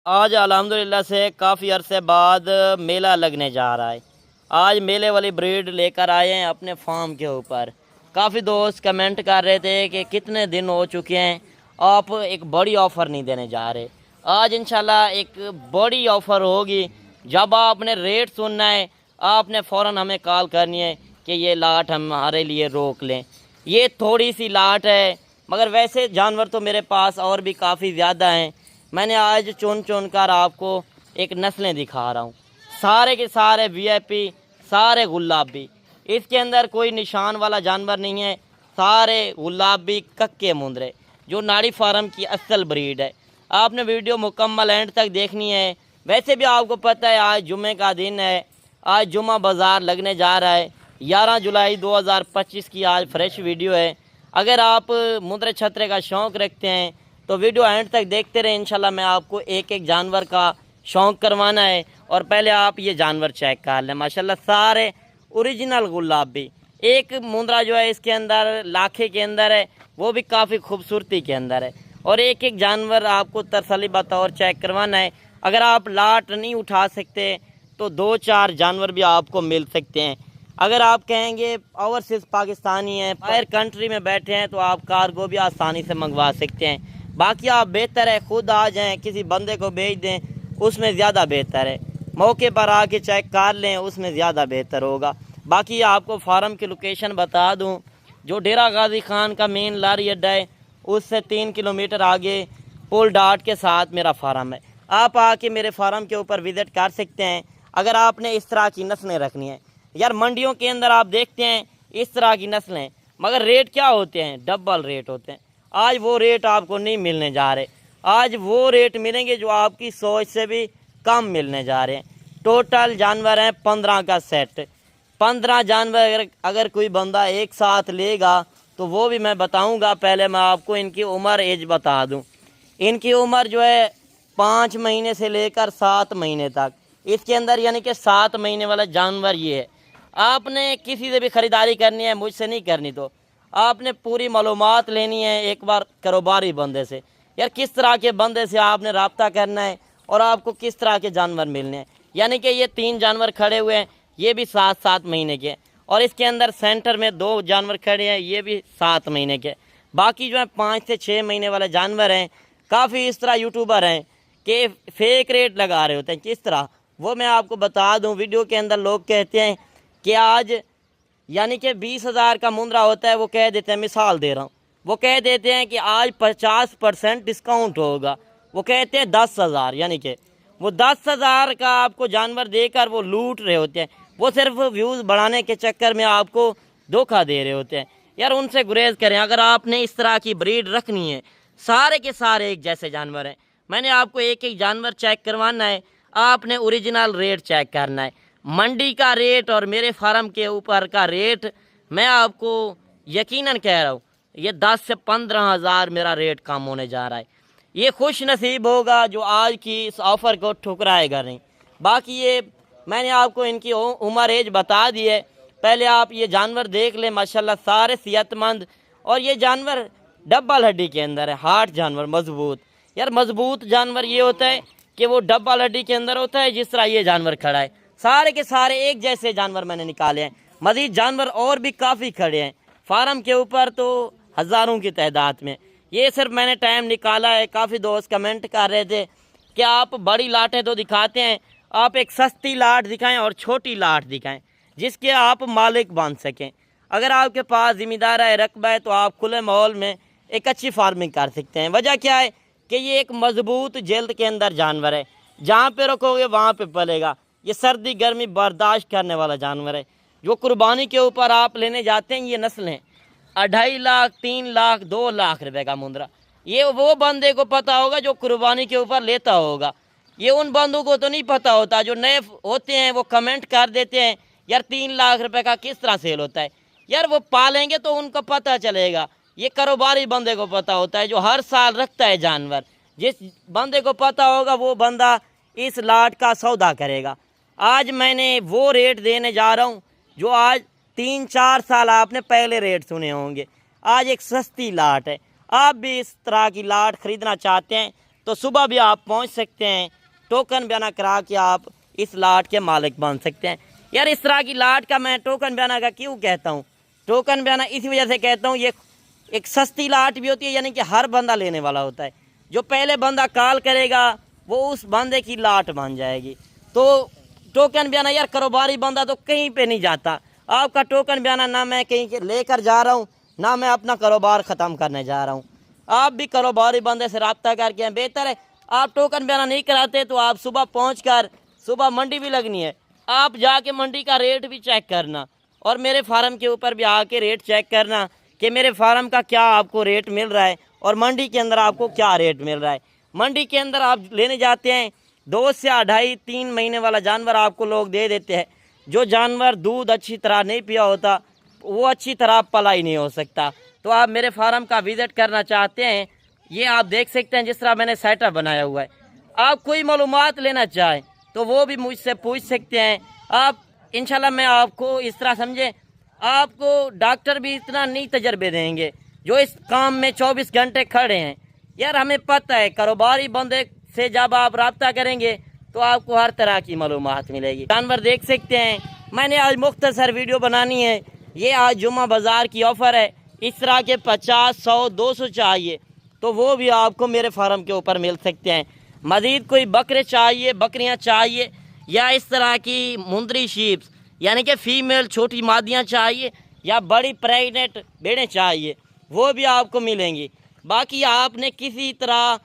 आज अल्हम्दुलिल्लाह से काफ़ी अरसे बाद मेला लगने जा रहा है। आज मेले वाली ब्रीड लेकर आए हैं अपने फार्म के ऊपर। काफ़ी दोस्त कमेंट कर रहे थे कि कितने दिन हो चुके हैं, आप एक बड़ी ऑफ़र नहीं देने जा रहे। आज इंशाल्लाह एक बड़ी ऑफ़र होगी। जब आपने रेट सुनना है, आपने फ़ौरन हमें कॉल करनी है कि ये लाट हमारे लिए रोक लें। ये थोड़ी सी लाट है, मगर वैसे जानवर तो मेरे पास और भी काफ़ी ज़्यादा हैं। मैंने आज चुन चुन कर आपको एक नस्लें दिखा रहा हूँ। सारे के सारे वीआईपी, सारे गुलाबी। इसके अंदर कोई निशान वाला जानवर नहीं है। सारे गुलाबी कक्के मुंदरे, जो नाड़ी फार्म की असल ब्रीड है। आपने वीडियो मुकम्मल एंड तक देखनी है। वैसे भी आपको पता है आज जुम्मे का दिन है। आज जुम्मा बाज़ार लगने जा रहा है। 11 जुलाई 2025 की आज फ्रेश वीडियो है। अगर आप मुंदरे छतरे का शौक़ रखते हैं तो वीडियो एंड तक देखते रहे। इंशाल्लाह मैं आपको एक एक जानवर का शौक़ करवाना है। और पहले आप ये जानवर चेक कर लें। माशाल्लाह सारे ओरिजिनल गुलाबी। एक मुंदरा जो है इसके अंदर लाखे के अंदर है, वो भी काफ़ी खूबसूरती के अंदर है। और एक एक जानवर आपको तसल्ली बतौर चेक करवाना है। अगर आप लाट नहीं उठा सकते तो 2-4 जानवर भी आपको मिल सकते हैं। अगर आप कहेंगे ओवरसीज़ पाकिस्तानी हैं, बाहर कंट्री में बैठे हैं, तो आप कार्गो भी आसानी से मंगवा सकते हैं। बाकी आप बेहतर है खुद आ जाएं, किसी बंदे को भेज दें, उसमें ज़्यादा बेहतर है। मौके पर आके चेक कर लें, उसमें ज़्यादा बेहतर होगा। बाकी आपको फार्म की लोकेशन बता दूं, जो डेरा गाजी खान का मेन लारी अड्डा है, उससे 3 किलोमीटर आगे पुल डाट के साथ मेरा फार्म है। आप आके मेरे फार्म के ऊपर विज़िट कर सकते हैं अगर आपने इस तरह की नस्लें रखनी है। यार मंडियों के अंदर आप देखते हैं इस तरह की नस्लें, मगर रेट क्या होते हैं? डबल रेट होते हैं। आज वो रेट आपको नहीं मिलने जा रहे। आज वो रेट मिलेंगे जो आपकी सोच से भी कम मिलने जा रहे हैं। टोटल जानवर हैं 15 का सेट। 15 जानवर अगर कोई बंदा एक साथ लेगा तो वो भी मैं बताऊंगा। पहले मैं आपको इनकी उम्र एज बता दूं। इनकी उम्र जो है 5 महीने से लेकर 7 महीने तक। इसके अंदर यानी कि 7 महीने वाला जानवर ये है। आपने किसी से भी ख़रीदारी करनी है, मुझसे नहीं करनी, तो आपने पूरी मालूमात लेनी है एक बार कारोबारी बंदे से। यार किस तरह के बंदे से आपने रब्ता करना है और आपको किस तरह के जानवर मिलने हैं। यानी कि ये 3 जानवर खड़े हुए हैं, ये भी 7-7 महीने के। और इसके अंदर सेंटर में 2 जानवर खड़े हैं, ये भी 7 महीने के। बाकी जो है 5 से 6 महीने वाले जानवर हैं। काफ़ी इस तरह यूट्यूबर हैं कि फेक रेट लगा रहे होते हैं। किस तरह, वो मैं आपको बता दूं। वीडियो के अंदर लोग कहते हैं कि आज यानी कि 20,000 का मुंदरा होता है, वो कह देते हैं, मिसाल दे रहा हूँ, वो कह देते हैं कि आज 50% डिस्काउंट होगा। वो कहते हैं 10,000, यानी कि वो 10,000 का आपको जानवर देकर वो लूट रहे होते हैं। वो सिर्फ व्यूज़ बढ़ाने के चक्कर में आपको धोखा दे रहे होते हैं। यार उनसे गुरेज करें। अगर आपने इस तरह की ब्रीड रखनी है, सारे के सारे एक जैसे जानवर हैं। मैंने आपको एक एक जानवर चेक करवाना है। आपने ओरिजिनल रेट चेक करना है। मंडी का रेट और मेरे फार्म के ऊपर का रेट मैं आपको यकीनन कह रहा हूँ, ये 10 से 15,000 मेरा रेट कम होने जा रहा है। ये खुश नसीब होगा जो आज की इस ऑफ़र को ठुकराएगा नहीं। बाकी ये मैंने आपको इनकी उम्र एज बता दी है। पहले आप ये जानवर देख लें। माशाल्लाह सारे सेहतमंद। और ये जानवर डबल हड्डी के अंदर है, हार्ट जानवर मजबूत। यार मजबूत जानवर ये होता है कि वो डबल हड्डी के अंदर होता है। जिस तरह ये जानवर खड़ा है, सारे के सारे एक जैसे जानवर मैंने निकाले हैं। मजीद जानवर और भी काफ़ी खड़े हैं फार्म के ऊपर, तो हज़ारों की तादाद में। ये सिर्फ मैंने टाइम निकाला है। काफ़ी दोस्त कमेंट कर रहे थे कि आप बड़ी लाटें तो दिखाते हैं, आप एक सस्ती लाट दिखाएं और छोटी लाट दिखाएं जिसके आप मालिक बन सकें। अगर आपके पास ज़िम्मेदार है, रकबा है, तो आप खुले माहौल में एक अच्छी फार्मिंग कर सकते हैं। वजह क्या है कि ये एक मजबूत जल्द के अंदर जानवर है। जहाँ पे रखोगे वहाँ पे पलेगा। ये सर्दी गर्मी बर्दाश्त करने वाला जानवर है। जो कुर्बानी के ऊपर आप लेने जाते हैं, ये नस्लें 2.5 लाख, 3 लाख, 2 लाख रुपए का मुंदरा, ये वो बंदे को पता होगा जो कुर्बानी के ऊपर लेता होगा। ये उन बंदों को तो नहीं पता होता। जो नए होते हैं वो कमेंट कर देते हैं यार 3 लाख रुपए का किस तरह सेल होता है। यार वो पालेंगे तो उनको पता चलेगा। ये कारोबारी बंदे को पता होता है जो हर साल रखता है जानवर। जिस बंदे को पता होगा वो बंदा इस लाट का सौदा करेगा। आज मैंने वो रेट देने जा रहा हूँ जो आज 3-4 साल आपने पहले रेट सुने होंगे। आज एक सस्ती लाट है। आप भी इस तरह की लाट ख़रीदना चाहते हैं तो सुबह भी आप पहुंच सकते हैं, टोकन बयाना करा के आप इस लाट के मालिक बन सकते हैं। यार इस तरह की लाट का मैं टोकन बयाना का क्यों कहता हूँ, टोकन बयाना इसी वजह से कहता हूँ, ये एक सस्ती लाट भी होती है, यानी कि हर बंदा लेने वाला होता है। जो पहले बंदा कॉल करेगा वो उस बंदे की लाट बन जाएगी। तो टोकन बयाना यार कारोबारी बंदा तो कहीं पे नहीं जाता। आपका टोकन बयाना ना मैं कहीं लेकर जा रहा हूँ, ना मैं अपना कारोबार ख़त्म करने जा रहा हूँ। आप भी कारोबारी बंदे से रब्ता करके बेहतर है। आप टोकन बयाना नहीं कराते तो आप सुबह पहुँच कर, सुबह मंडी भी लगनी है, आप जाके मंडी का रेट भी चेक करना और मेरे फार्म के ऊपर भी आके रेट चेक करना कि मेरे फार्म का क्या आपको रेट मिल रहा है और मंडी के अंदर आपको क्या रेट मिल रहा है। मंडी के अंदर आप लेने जाते हैं 2 से 2.5-3 महीने वाला जानवर आपको लोग दे देते हैं। जो जानवर दूध अच्छी तरह नहीं पिया होता वो अच्छी तरह पला ही नहीं हो सकता। तो आप मेरे फार्म का विज़िट करना चाहते हैं, ये आप देख सकते हैं जिस तरह मैंने सेटअप बनाया हुआ है। आप कोई मालूमात लेना चाहें तो वो भी मुझसे पूछ सकते हैं। आप इंशाल्लाह मैं आपको इस तरह समझे, आपको डॉक्टर भी इतना नहीं तजर्बे देंगे जो इस काम में 24 घंटे खड़े हैं। यार हमें पता है कारोबारी बंदे से जब आप रब्ता करेंगे तो आपको हर तरह की मालूमात मिलेगी। जानवर देख सकते हैं, मैंने आज मुख्तसर वीडियो बनानी है। ये आज जुम्मा बाज़ार की ऑफ़र है, इस तरह के 50, 100, 200 चाहिए तो वो भी आपको मेरे फार्म के ऊपर मिल सकते हैं। मज़ीद कोई बकरे चाहिए, बकरियां चाहिए या इस तरह की मुंदरी शीप्स यानी कि फ़ीमेल छोटी मादियां चाहिए या बड़ी प्रेग्नेंट भेड़ें चाहिए, वो भी आपको मिलेंगी। बाकी आपने किसी तरह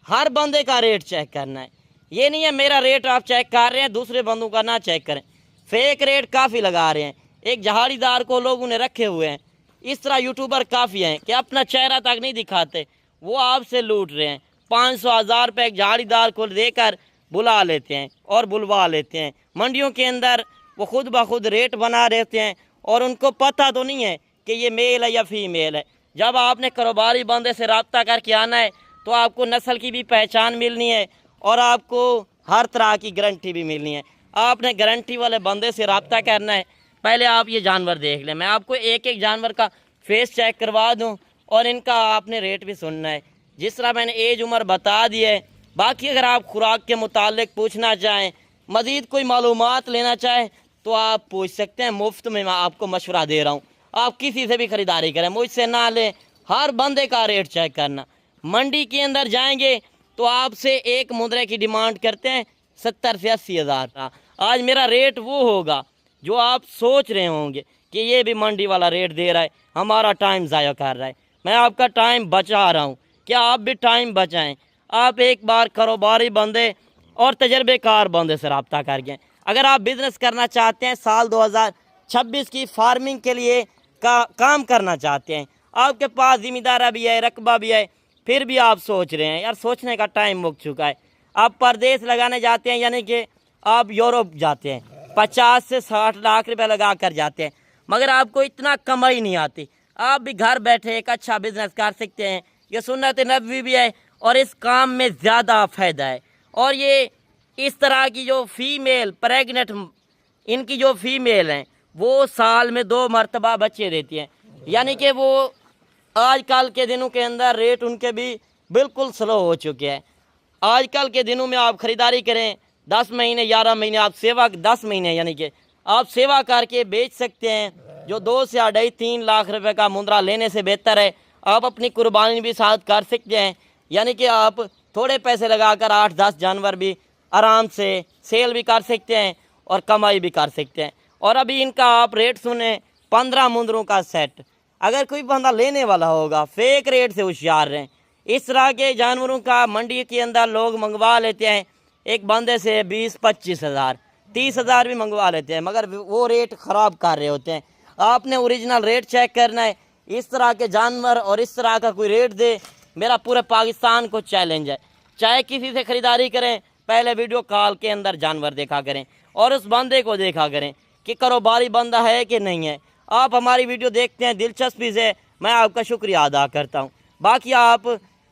हर बंदे का रेट चेक करना है। ये नहीं है मेरा रेट आप चेक कर रहे हैं दूसरे बंदों का ना चेक करें। फेक रेट काफ़ी लगा रहे हैं, एक जहाड़ीदार को लोगों ने रखे हुए हैं। इस तरह यूट्यूबर काफ़ी हैं कि अपना चेहरा तक नहीं दिखाते, वो आपसे लूट रहे हैं। 500-1000 रुपये एक झाड़ीदार को देकर बुला लेते हैं और बुलवा लेते हैं। मंडियों के अंदर वो खुद ब खुद रेट बना देते हैं और उनको पता तो नहीं है कि ये मेल है या फीमेल है। जब आपने कारोबारी बंदे से रब्ता करके आना है तो आपको नस्ल की भी पहचान मिलनी है और आपको हर तरह की गारंटी भी मिलनी है। आपने गारंटी वाले बंदे से रब्ता करना है। पहले आप ये जानवर देख लें, मैं आपको एक एक जानवर का फेस चेक करवा दूँ और इनका आपने रेट भी सुनना है। जिस तरह मैंने एज उम्र बता दी है। बाकी अगर आप खुराक के मुतालिक पूछना चाहें, मज़ीद कोई मालूमात लेना चाहें तो आप पूछ सकते हैं। मुफ्त में मैं आपको मशवरा दे रहा हूँ, आप किसी से भी ख़रीदारी करें, मुझसे ना लें, हर बंदे का रेट चेक करना। मंडी के अंदर जाएंगे तो आपसे एक मुद्रे की डिमांड करते हैं 70 से 80 हज़ार। आज मेरा रेट वो होगा जो आप सोच रहे होंगे कि ये भी मंडी वाला रेट दे रहा है, हमारा टाइम ज़ाया कर रहा है। मैं आपका टाइम बचा रहा हूँ, क्या आप भी टाइम बचाएं। आप एक बार कारोबारी बंदे और तजर्बेकार बंदे से रब्ता कर गए। अगर आप बिज़नेस करना चाहते हैं, साल 2026 की फार्मिंग के लिए काम करना चाहते हैं, आपके पास ज़िम्मेदारी भी है, रकबा भी है, फिर भी आप सोच रहे हैं, यार सोचने का टाइम मुक चुका है। आप परदेश लगाने जाते हैं, यानी कि आप यूरोप जाते हैं, 50 से 60 लाख रुपए लगा कर जाते हैं, मगर आपको इतना कमाई नहीं आती। आप भी घर बैठे एक अच्छा बिजनेस कर सकते हैं। ये सुन्नत नबवी भी है और इस काम में ज़्यादा फ़ायदा है। और ये इस तरह की जो फ़ीमेल प्रेग्नेंट, इनकी जो फ़ीमेल हैं वो साल में 2 मरतबा बच्चे देती हैं, यानी कि वो आजकल के दिनों के अंदर रेट उनके भी बिल्कुल स्लो हो चुके हैं। आजकल के दिनों में आप ख़रीदारी करें 10 महीने 11 महीने आप सेवा 10 महीने यानी कि आप सेवा करके बेच सकते हैं। जो 2 से 2.5-3 लाख रुपए का मुंद्रा लेने से बेहतर है आप अपनी कुर्बानी भी साथ कर सकते हैं, यानी कि आप थोड़े पैसे लगाकर 8-10 जानवर भी आराम से सेल भी कर सकते हैं और कमाई भी कर सकते हैं। और अभी इनका आप रेट सुने 15 मुंदरों का सेट। अगर कोई बंदा लेने वाला होगा फेक रेट से होशियार रहें। इस तरह के जानवरों का मंडी के अंदर लोग मंगवा लेते हैं, एक बंदे से 20-25 हज़ार 30 हज़ार भी मंगवा लेते हैं, मगर वो रेट ख़राब कर रहे होते हैं। आपने ओरिजिनल रेट चेक करना है। इस तरह के जानवर और इस तरह का कोई रेट दे, मेरा पूरे पाकिस्तान को चैलेंज है। चाहे किसी से ख़रीदारी करें, पहले वीडियो कॉल के अंदर जानवर देखा करें और उस बंदे को देखा करें कि कारोबारी बंदा है कि नहीं है। आप हमारी वीडियो देखते हैं दिलचस्पी से, मैं आपका शुक्रिया अदा करता हूँ। बाकी आप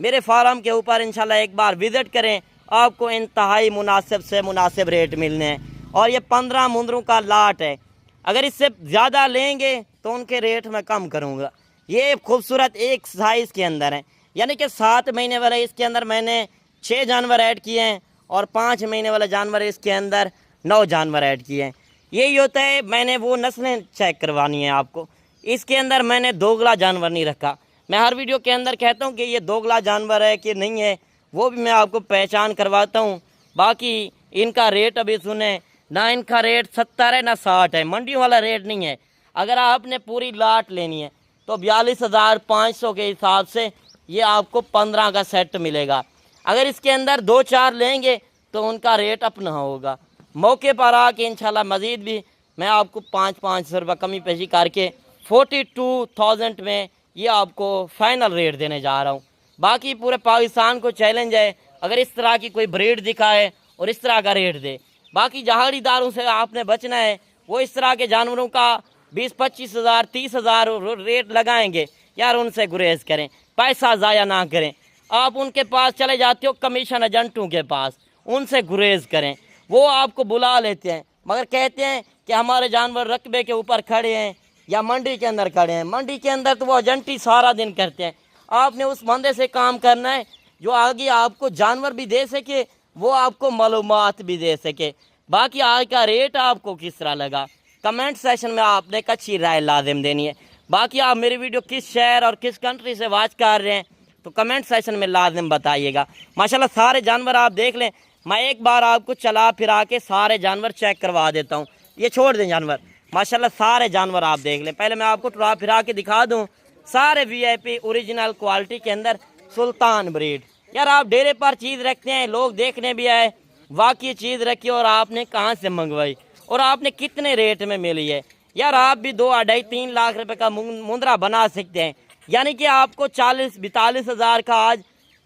मेरे फार्म के ऊपर इंशाल्लाह एक बार विज़िट करें, आपको इंतहाई मुनासिब से मुनासिब रेट मिलने हैं। और ये 15 मुंदरों का लाट है, अगर इससे ज़्यादा लेंगे तो उनके रेट मैं कम करूँगा। ये खूबसूरत एक साइज़ के अंदर है, यानी कि 7 महीने वाले इसके अंदर मैंने 6 जानवर ऐड किए हैं और 5 महीने वाला जानवर इसके अंदर 9 जानवर ऐड किए हैं। यही होता है, मैंने वो नस्लें चेक करवानी है आपको। इसके अंदर मैंने दोगला जानवर नहीं रखा। मैं हर वीडियो के अंदर कहता हूँ कि ये दोगला जानवर है कि नहीं है, वो भी मैं आपको पहचान करवाता हूँ। बाकी इनका रेट अभी सुने ना, इनका रेट 70 है ना 60 है, मंडियों वाला रेट नहीं है। अगर आपने पूरी लाट लेनी है तो 42,500 के हिसाब से ये आपको 15 का सेट मिलेगा। अगर इसके अंदर 2-4 लेंगे तो उनका रेट अपना होगा। मौके पर आके इंशाल्लाह मज़ीद भी मैं आपको 500 रुपये कमी पेशी करके 42,000 में ये आपको फ़ाइनल रेट देने जा रहा हूँ। बाकी पूरे पाकिस्तान को चैलेंज है, अगर इस तरह की कोई ब्रीड दिखाए और इस तरह का रेट दे। बाकी जहाड़ीदारों से आपने बचना है, वो इस तरह के जानवरों का 20-25 हज़ार 30 हज़ार रेट लगाएंगे, यार उनसे गुरेज करें, पैसा ज़ाया ना करें। आप उनके पास चले जाते हो कमीशन एजेंटों के पास, उनसे गुरेज करें। वो आपको बुला लेते हैं मगर कहते हैं कि हमारे जानवर रकबे के ऊपर खड़े हैं या मंडी के अंदर खड़े हैं। मंडी के अंदर तो वो एजेंटी सारा दिन करते हैं। आपने उस बंदे से काम करना है जो आगे आपको जानवर भी दे सके, वो आपको मालूमात भी दे सके। बाकी आज का रेट आपको किस तरह लगा, कमेंट सेशन में आपने एक अच्छी राय लाजिम देनी है। बाकी आप मेरी वीडियो किस शहर और किस कंट्री से वॉच कर रहे हैं तो कमेंट सेशन में लाजिम बताइएगा। माशाल्लाह सारे जानवर आप देख लें। मैं एक बार आपको चला फिरा के सारे जानवर चेक करवा देता हूँ। ये छोड़ दें जानवर, माशाल्लाह सारे जानवर आप देख लें। पहले मैं आपको चला फिरा के दिखा दूँ। सारे VIP ओरिजिनल क्वालिटी के अंदर सुल्तान ब्रीड। यार आप डेरे पर चीज़ रखते हैं, लोग देखने भी आए, वाकई चीज़ रखी और आपने कहाँ से मंगवाई और आपने कितने रेट में मिली है। यार आप भी 2-2.5-3 लाख रुपए का मुंद्रा बना सकते हैं। यानी कि आपको 40-42 हज़ार का आज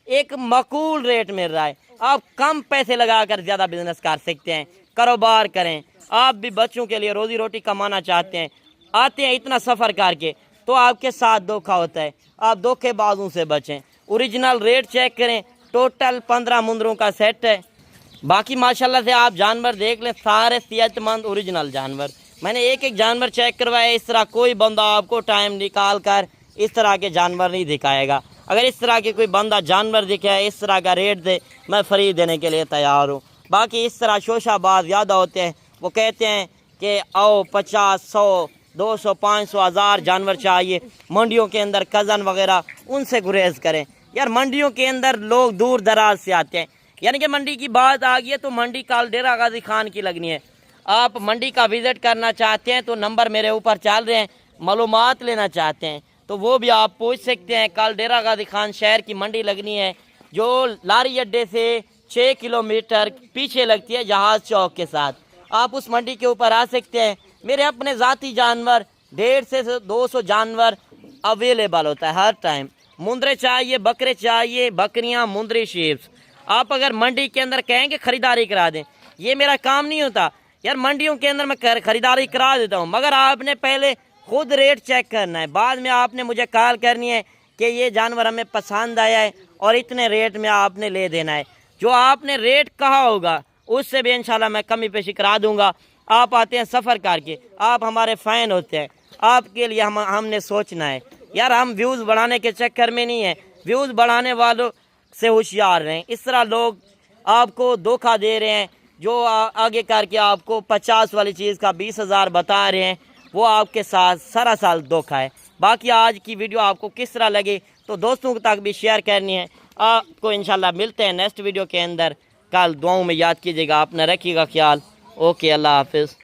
एक माकूल रेट मिल रहा है। आप कम पैसे लगाकर ज़्यादा बिजनेस कर सकते हैं, कारोबार करें। आप भी बच्चों के लिए रोज़ी रोटी कमाना चाहते हैं, आते हैं इतना सफ़र करके, तो आपके साथ धोखा होता है। आप धोखेबाजों से बचें, ओरिजिनल रेट चेक करें। टोटल 15 मुंद्रों का सेट है। बाकी माशाल्लाह से आप जानवर देख लें, सारे सेहतमंद ओरिजिनल जानवर। मैंने एक एक जानवर चेक करवाया। इस तरह कोई बंदा आपको टाइम निकाल कर इस तरह के जानवर नहीं दिखाएगा। अगर इस तरह के कोई बंदा जानवर दिखाए, इस तरह का रेट दे, मैं फ्री देने के लिए तैयार हूँ। बाकी इस तरह शोशाबाज ज़्यादा होते हैं, वो कहते हैं कि आओ 50, 100, 200, 500, 1000 जानवर चाहिए। मंडियों के अंदर कज़न वगैरह, उनसे गुरेज करें। यार मंडियों के अंदर लोग दूर दराज से आते हैं। यानी कि मंडी की बात आ गई है तो मंडी कल डेरा गाजी खान की लगनी है। आप मंडी का विज़िट करना चाहते हैं तो नंबर मेरे ऊपर चल रहे हैं, मालूमात लेना चाहते हैं तो वो भी आप पूछ सकते हैं। कल डेरा गाजी खान शहर की मंडी लगनी है जो लारी अड्डे से 6 किलोमीटर पीछे लगती है, जहाज़ चौक के साथ। आप उस मंडी के ऊपर आ सकते हैं। मेरे अपने ज़ाती जानवर 150 से 200 जानवर अवेलेबल होता है हर टाइम। मुंद्रे चाहिए, बकरे चाहिए, बकरियां, मुंद्री, शीप्स। आप अगर मंडी के अंदर कहेंगे ख़रीदारी करा दें, ये मेरा काम नहीं होता। यार मंडियों के अंदर मैं ख़रीदारी करा देता हूँ, मगर आपने पहले खुद रेट चेक करना है। बाद में आपने मुझे कॉल करनी है कि ये जानवर हमें पसंद आया है और इतने रेट में आपने ले देना है। जो आपने रेट कहा होगा उससे भी इंशाल्लाह मैं कमी पेशी करा दूंगा। आप आते हैं सफ़र करके, आप हमारे फ़ैन होते हैं, आपके लिए हमने सोचना है। यार हम व्यूज़ बढ़ाने के चक्कर में नहीं है, व्यूज़ बढ़ाने वालों से होशियार रहें। इस तरह लोग आपको धोखा दे रहे हैं, जो आगे करके आपको 50 वाली चीज़ का 20,000 बता रहे हैं, वो आपके साथ सरासर धोखा है। बाकी आज की वीडियो आपको किस तरह लगी तो दोस्तों तक भी शेयर करनी है। आपको इंशाल्लाह मिलते हैं नेक्स्ट वीडियो के अंदर। कल दुआओं में याद कीजिएगा, अपना रखिएगा ख्याल। ओके, अल्लाह हाफिज़।